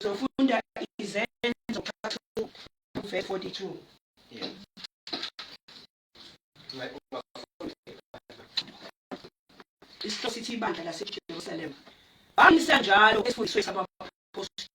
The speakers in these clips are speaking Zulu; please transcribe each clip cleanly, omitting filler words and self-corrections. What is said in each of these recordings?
Sizofunda izenzo 42. Yeah. Isihloko sithi ibandla laseJerusalema. Bamisa njalo esifundisweni sabapostoli.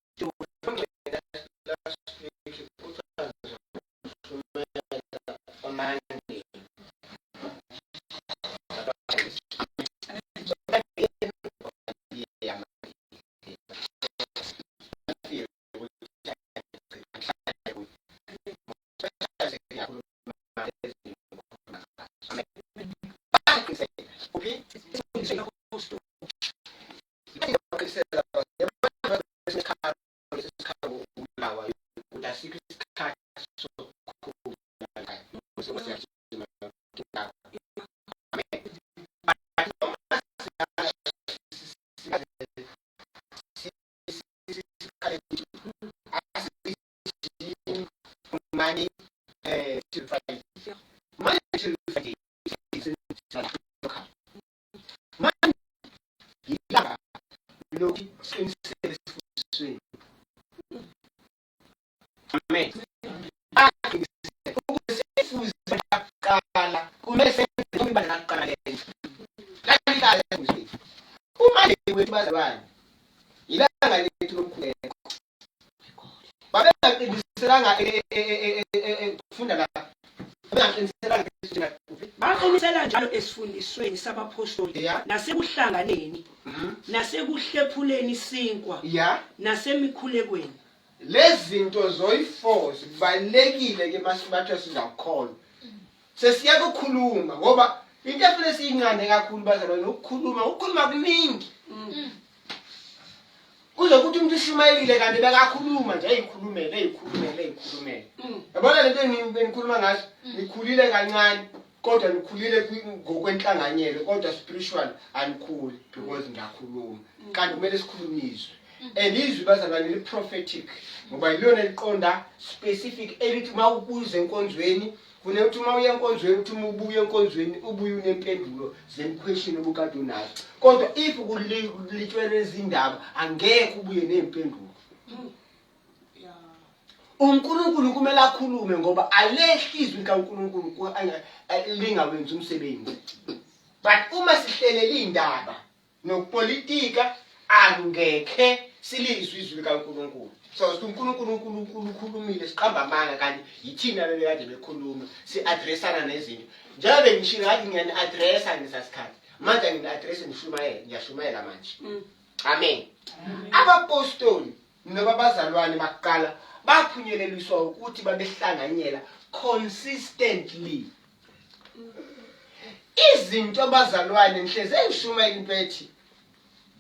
Money to fight. Money to fight. Money. Yila. Look, sincere swing. Amen. Ukusifuza bakala kumese kuba naqala lento. Lalikahle mzini. Uma wethu bazalwane. Ilanga lethu lokukhuleka. Babengaqinisela ukufunda la. Baqinisela njalo esifundisweni sabapostoli nasekuhlanganeni nasekuhlephuleni isinkwa nasemikhulekweni. Lezi zinto zoyi4 zibalekile ke masibatho sizakholwa. Sesiya ukukhuluma ngoba into efuna siyingane kakhulu bazalwane ukukhuluma kuningi. Kuzokuthi umuntu ushumayelile kanti bekakhuluma nje eyikhulumele. Yabona lento enginikhuluma ngaso nikhulile kancane kodwa nikhulile ngokwenhlanganyelo kodwa spiritual anikhuli because ngiyakhuluma. Kanti kumele sikhulumiswe. And izwi bazalwane li prophetic ngoba yilona liqonda specific elithi mawubuze enkonzweni kufanele ukuthi uma uya enkonzweni uthi uma ubuye enkonzweni ubuye unempendulo zemquestion obukade unazo. Kodwa if kulitshwele izindaba angeke ubuye nempendulo. uNkulunkulu kumele akhulume ngoba alehli izwi likaNkulunkulu lingawenza umsebenzi. But uma sihlelela indaba nokupolitika angeke silizwe izwi likaNkulunkulu. So uNkulunkulu ukhulumile siqamba amanga kanti yithina bebekade bekhuluma si-addressana nezinto. Njengoba ngishilo ngathi ngiyani-addressa ngesasikhathi. Manje ngini-address ngiyashumayela manje. Amen. Abapostoli nabazalwane baqala baphunyeleliswa ukuthi babehlanganyela consistently. Izinto abazalwane nhleze engishumayela into ethi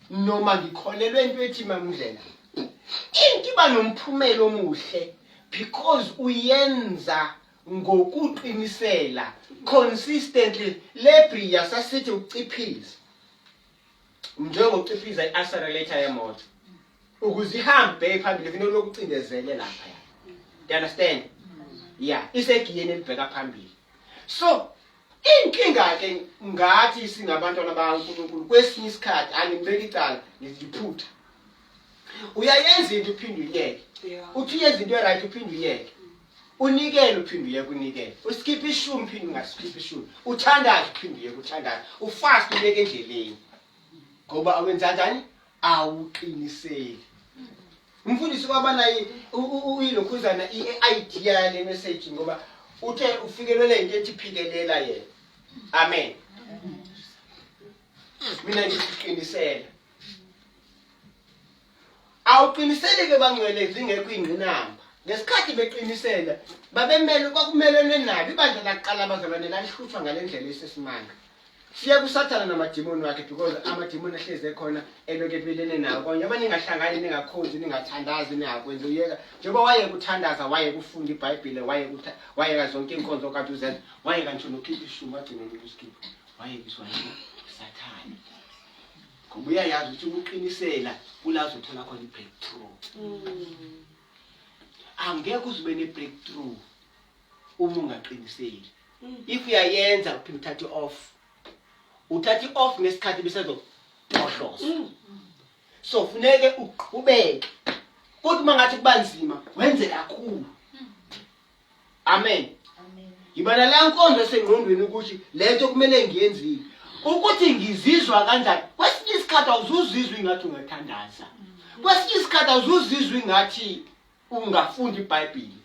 noma ngikholelwe into ethi mamndlela. Into iba nomphumelo omuhle because uyenza ngokuqinisela consistently. Lebria sasithi uciphiza. Njengokuciphiza i-accelerator yemoto. Ukuze ihambe phambili kufanele lokucindezele lapha. You understand? Yeah, isegiyeni elibheka phambili. So, inkinga ke ngathi singabantwana bakaNkulunkulu kwesinye isikhathi angibeki icala ngiziphutha. Uyayenza into uphinde uyeke. Uthi yenza into right uphinde uyeke. Unikele uphinde uyeke unikele. Uskipha ishumi uphinde ungaskipha ishumi. Uthandaze uphinde uyeke uthandaze. Ufast ubeke endleleni. Ngoba awenza kanjani? Awuqiniseli. Umfundisi kwabana uyilokhuzana i-idea le message ngoba uthe ufikelele into ethi phikelela yena. Amen. Mina ngiqinisela. awuqiniseleke bangcwele zingekho ingqinamba ngesikhathi beqinisela babemele kwakumelene nabi ibandla laqala abazalwane lalihluthwa ngalendlela esesimanga siya kusathana namadimoni wakhe because amadimoni ahleze khona eloke ebelene nawo konke abaningahlangani ningakhonzi ningathandazi ningakwenza uyeka njengoba waye kuthandaza waye kufunda iBhayibheli waye kazonke inkonzo kade uzenza waye kanjalo nokhipha ishuma agcine ukusikhipha waye kiswahili sathana ngoba uyayazi ukuthi ukuqinisela kulazo uthola khona i-breakthrough angeke uzube ne-breakthrough uma ungaqiniseli if uyayenza uphinde uthathe off ngesikhathi besezohloza so funeke uqhubeke kodwa mangathi kubanzima wenze kakhulu amen ibana la nkonzo esengqondweni ukuthi lento kumele ngiyenzile ukuthi ngizizwa kanjani kwesinye isikhathi awuzuzizwa ingathi ungathandaza kwesinye isikhathi awuzuzizwa ingathi ungafunda iBhayibheli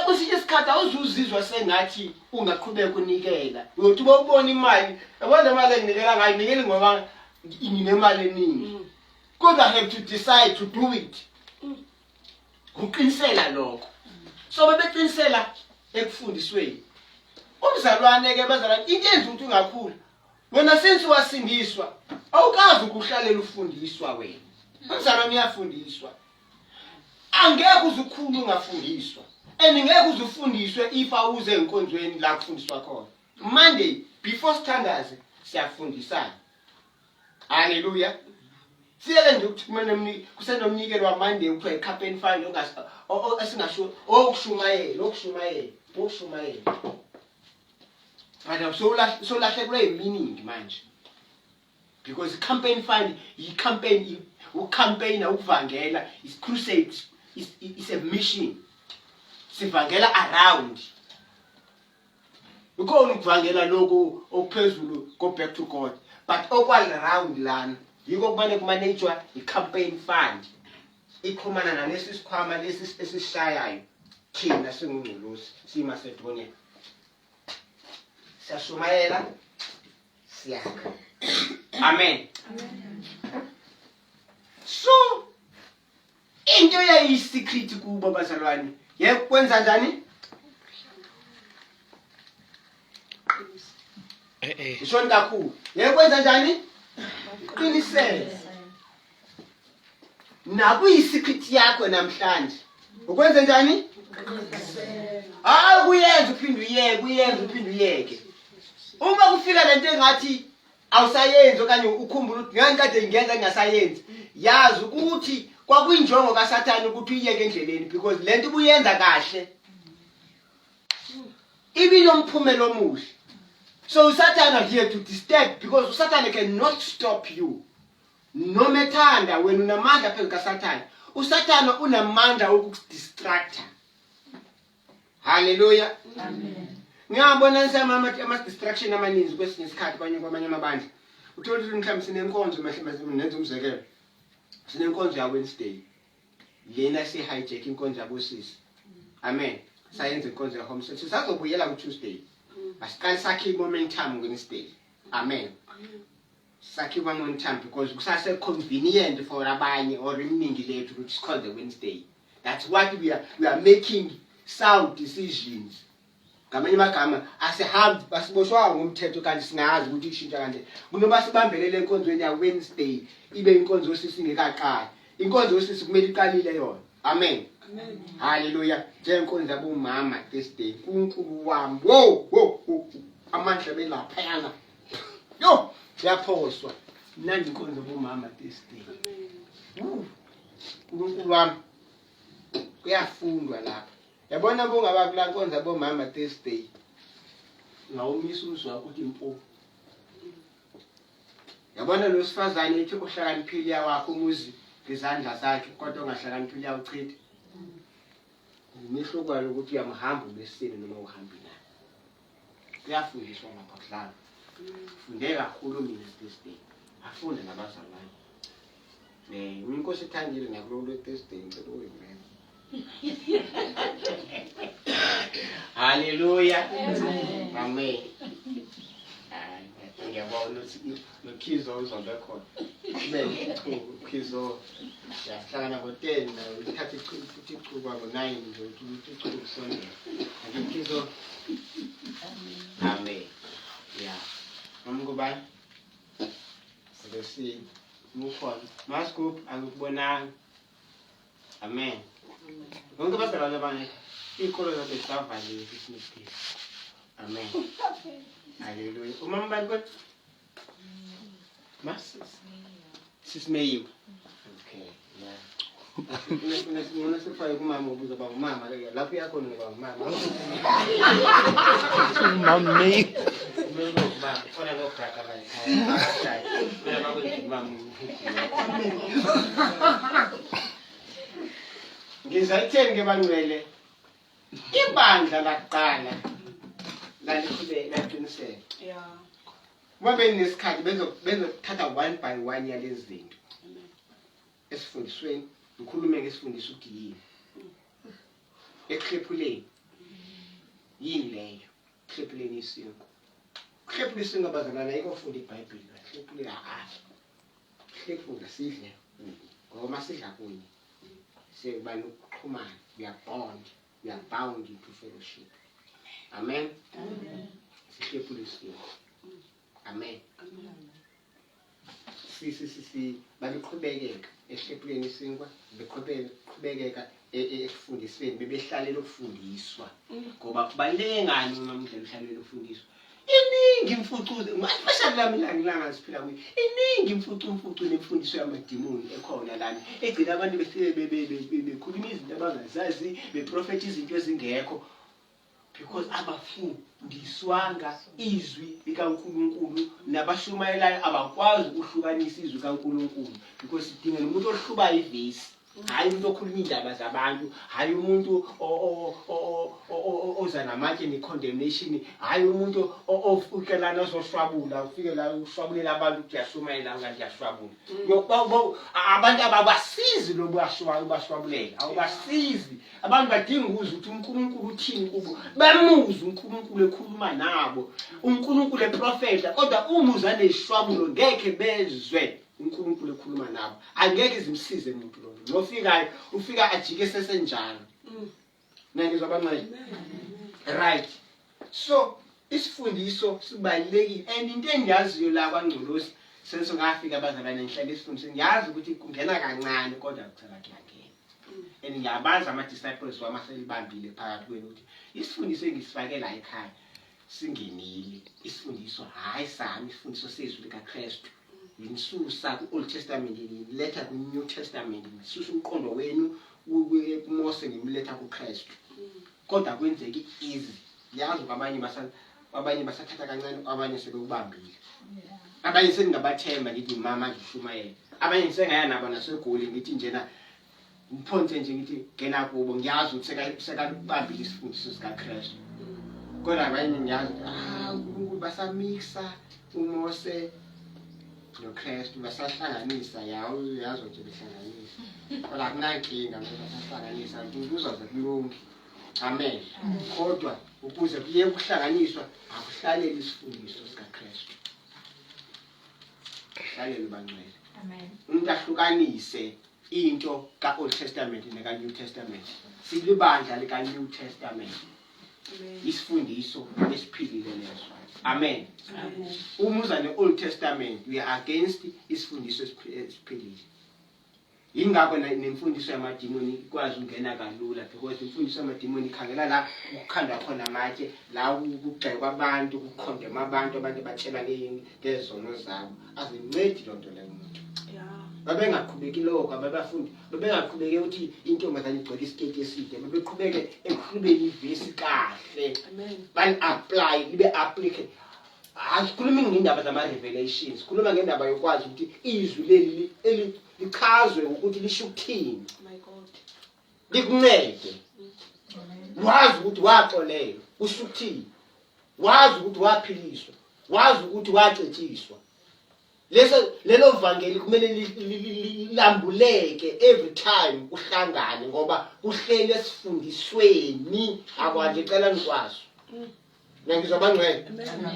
kwesinye isikhathi awuzuzizwa sengathi ungaqhubeka unikela uyothi ubona imali yabona imali enginikela ngayo nikeli ngoba nginemali eningi kodwa I have to decide to do it uqinisela lokho so bebeqinisela ekufundisweni umzalwane ke bazalwane into enza ukuthi ungakhula wena sense wasindiswa awukazi ukuhlalela ufundiswa wena umzalwane uyafundiswa angeke uzukhulu ungafundiswa ngeke uzufundiswe if awuze enkonzweni la kufundiswa khona Monday before standards siyafundisana haleluya siyeke nje ukuthi kumele kusenomnikelo wa Monday ukuthiwa iCampaign Fund esingasho okushumayela Madam so lahlekelwe meaning manje because iCampaign Fund yicampaign ucampaigner ukuvangela is crusade is a mission sivangela around ukhona ukuvangela lokho okuphezulu go back to God but okwal around lana yiko kumane kumanejwa iCampaign Fund iqhumana nalesi sikhwama lesi esishayayo thina singungculusi siMacedonia siyashumayela siyakha amen so into yayisecret kubo bazalwane yekwenza njani ishoni kakhulu yekwenza njani qinisela nakuyisecret yakho namhlanje ukwenza njani kuyenza uphinde uyeke uma kufika lento engathi awusayenzi okanye ukhumbula ukuthi ngeke ngenza ngingasayenzi yazi ukuthi kwakuyinjongo kaSathane ukuthi uyeke endleleni because lento ubuyenza kahle ibilo umphumelo omuhle so uSathane is here to disturb because uSathane cannot stop you noma ethanda wena unamandla phezu kaSathane uSathane unamandla okukudistracta haleluya amen ngiyabona ama distraction amaninzi kwesinye isikhathi kwamanye amabandla uthola ukuthi mhlawumbe sinenkonzo nenze umzekelo sinenkonzo ya Wednesday lena si hijack inkonzo yabosisi amen sayenze inkonzo ya home service sizazobuyela ku Tuesday asiqale sakhe momentum Wednesday amen sakhe momentum because kusase convenient for abanye or iminingi lethu which is called the Wednesday that's what we are making sound decisions ngamanye amagama asihambi basiboshwa ngomthetho kanti singazi ukuthi ishintsha kanje kunoba sibambelele enkonzweni ya Wednesday ibe inkonzo yosisi ingekaqali inkonzo yosisi kumele iqalile yona amen haleluya njengenkonzo yabomama this day uNkulunkulu wami wo amandla belapha yana yo siyaphoswa nandi inkonzo yabomama this day uNkulunkulu wami kuyafundwa lapha yabona bongaba kula nkonzo yabomama this day ngawumisa umzwa wakho uthi impo yabona lo sifazane ethi uhlakaniphile yakho umuzi ngezandla zakhe kodwa ungahlakaniphile uyawuchitha umehlo kwalo ukuthi uyamhamba besini noma uhambi naye kuyafundiswa ngapha kudlala funde kakhulu mina this day afunda nabazalwane inkosi ethandile nakulo this day ngicela uyimela haleluya amen ngiyabona ukuthi lokhizo uzobe khona bese ukhizo siyahlangana ngo-10 nayo uthathe icuku kwabo 9 nje ukuthi icuku kusondela angikizo amen yeah ngubani sesi mukhona mascoop angikubonanga amen bonke basebenza abanye ikolo zabe savaliwe isiniki amen haleluya umama bani kodwa mas sismeyiwe okay yeah ngona sifaya kumama ubuza ba umama lapho yakho ngoba umama Mami. ba khona ngobraka la mina bakwenza mama ngizayithenge bangcwele ibandla laqala lalikhule laqiniseka Yeah. uma benesikhathi bezothatha one by one yalezi zinto esifundisweni ngikhulume ngesifundiswa ukuthi yini eklephuleni yini leyo eklephuleni isinko eklephuleni isinko abazalwana ayikofunda iBhayibheli eklephuleni eklephula sidle ngoba sidla kunye sekuba nokuxhumana we are bound into fellowship amen siklephula isinko amen babeqhubekeka eklephuleni isinkwa beqhubekeka ekufundisweni bebehlalela ukufundiswa ngoba kubaluleke ngani uma umdlela uhlalela ukufundiswa iningi imfucuze especially lami siphila kuyo iningi imfucu nemfundiso yamadimoni ekhona lana egcina abantu bekhuluma izinto abangazazi beprofeta izinto ezingekho because abafundiswanga izwi likaNkulunkulu nabashumayelayo abakwazi ukuhlukanisa izwi kaNkulunkulu because sidinga umuntu ohlubayo ivesi hayi umuntu okhuluma indaba zabantu hayi umuntu oza namatshe ne-condemnation hayi umuntu ofukelana ozoshwabula ufike la ushwabulela abantu ukuthi uyashumayela kanti uyashwabula abantu ababasizi lobashwabulela awubasizi abantu badinga ukuzwa ukuthi uNkulunkulu uthini kubo bamuzwe uNkulunkulu ekhuluma nabo uNkulunkulu eprofeta kodwa umuzwa neshwabulo ngeke bezwe uNkulunkulu ekhuluma nabo angeke zimsize umuntu lo ngofikayo ufika ajike sesenjalo nangizwa abancane right so isifundiso sibalekile and into engiyaziyo la kwaNgcolosi senso ngafika abazalwane ngihlala isifundisweni ngiyazi ukuthi kungena kancane kodwa kuthela kuyangena and ngiyabaza ama disciples wamaselibambile phakathi kwenu ukuthi isifundiso engisifake la ekhaya singenile isifundiso hayi sami isifundiso sezwi likaKristu ngisusa ku-Old Testament ngiletha ku-New Testament ngisusa umqondo wenu kuMose ngimletha kuKristu kodwa kwenzeke easy yazi abanye basathatha kancane abanye sebekubambile abanye sengingabathemba ngithi mama ngishumayela abanye sengaya nabo nasegoli ngithi njena umphonse nje ngithi ngena kubo ngiyazi ukuthi sekalubambile isifundiso sikaKristu kodwa abanye ngiyazi uNkulunkulu basamixa uMose noKristu basahlanganisa yazo nje behlanganisa kodwa akunankinga ngoba basahlanganisa kuzoza kulonke amen kodwa ukuze kuye kuhlanganiswa akuhlalele isifundiso sikaKristu hlalele bangcwele amen umuntu ahlukanise into ka-Old Testament neka-New Testament silibandla lika-New Testament isifundiso esiphilile leso amen umuza ne-Old Testament we are against isifundiso esiphilile ingakho nemfundiso yamadimoni ikwazi ungena kalula because imfundiso yamadimoni ikhangela la ukukhandwa khona amatshe la ukugxekwa abantu ukukhondema abantu batshela ngezono zabo azincedi lonto leyo umuntu babengaqhubeki lokho ababafundi babengaqhubeke ukuthi intombazane igcwele isiketi eside babeqhubeke ekhulubeni ivesi kahle ban apply libe applicate asikhulumi ngendaba zama-revelations sikhuluma ngendaba yokwazi ukuthi izwi leli lichazwe ukuthi lisho ukuthini likuncede wazi ukuthi waxolelwa kusho ukuthini wazi ukuthi waphiliswa wazi ukuthi wacetshiswa lelo vangeli kumele lilambuleke every time uhlangane ngoba kuhlele esifundisweni akwanje icela nikwazi ngizwa bangcwele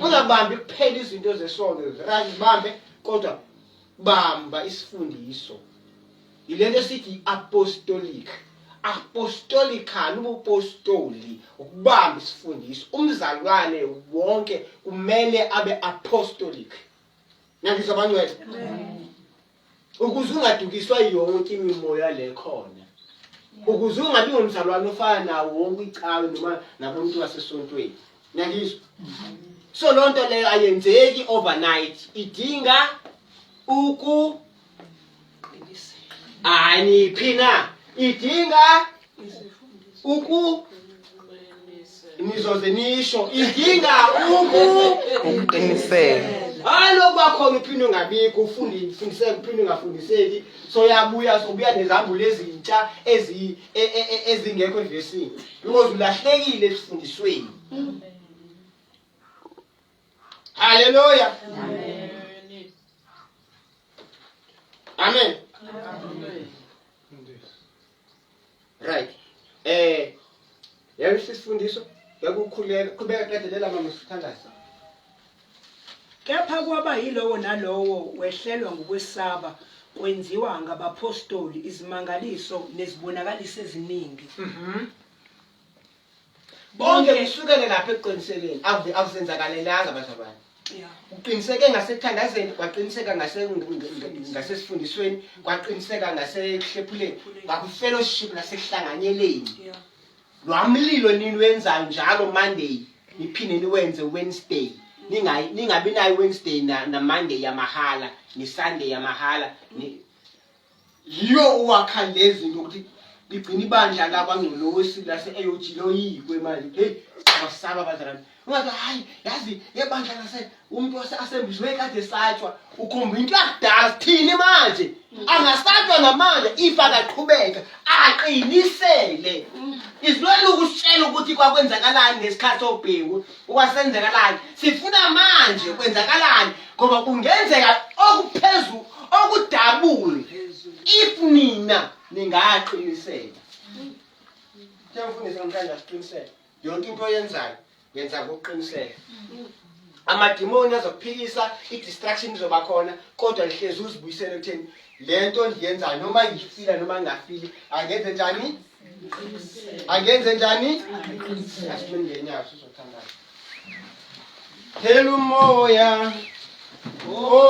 ungabambi kuphela izinto zesono zibambe kodwa bamba isifundiso Ilento esithi apostolic. Apostolical ubupostoli ukubamba isifundiso. Umzalwane wonke kumele abe apostolic. Ngizwa bangcwele. Ukuze ungadukiswa yonke imimoya le khona. Ukuze ungabi ngumzalwane ofana nawo wonke icawe noma nabantu basesontweni. Ngiyizwa. So lonto leyo ayenzeki overnight. Idinga phina. Idinga nizoze nisho. Idinga ukuqiniseka. Alo kwakhona uphinde ngabikho ufundiseke uphinde ngafundiseki so yabuya sobuya nezambulo ezintsha ezingekho evesini because ulahlekile esifundisweni. Hallelujah. Amen. Right. Yabona isifundiso yakukhulela kubeka qedelela mama sithandaza. Kepha kwaba yilowo nalowo wehlelwa ngokwesaba kwenziwa ngabapostoli izimangaliso nezibonakaliso eziningi. Bonke kusukela lapha eqinisekeni akusenzakalelanga bazabani. Uqiniseke ngasekuthandazeni, kwaqiniseka ngasesifundisweni, kwaqiniseka ngasekuhlephuleni, kwakufellowship nasekuhlanganyeleni. Lwamlilo nini wenza njalo Monday, niphinde niwenze Wednesday. Ningabi nayo Wednesday na Monday yamahala, ni Sunday yamahala. Yiyo uwakha lezi zinto ukuthi ligcina ibandla lakwangcolo wesilase eyojilo yikwe manje. Hey, abasaba bazalwane. Ungathi hayi yazi yebandla lase umuntu wasembizwe kade satshwa ukhomba into yakudala thini manje angasatshwa namanje ifa kaqhubeka aqinisele izilwane ukusitshela ukuthi kwakwenzakalani ngesikhathi sobhengu ukwasenzakalani sifuna manje kwenzakalani ngoba kungenzeka okuphezulu okudabule if nina ningaqinisela. Ngiyafundisa ngikanje asiqinisele yonke into oyenzayo yenza ngokuqiniseka. Amadimoni azokuphikisa, i-distraction izoba khona, kodwa lihlezi uzibuyisele ekutheni lento ndiyenzayo noma ngifila noma ngingafili angenze njani? Angenze njani? Asimende nyawo sizothandaza. Phela umoya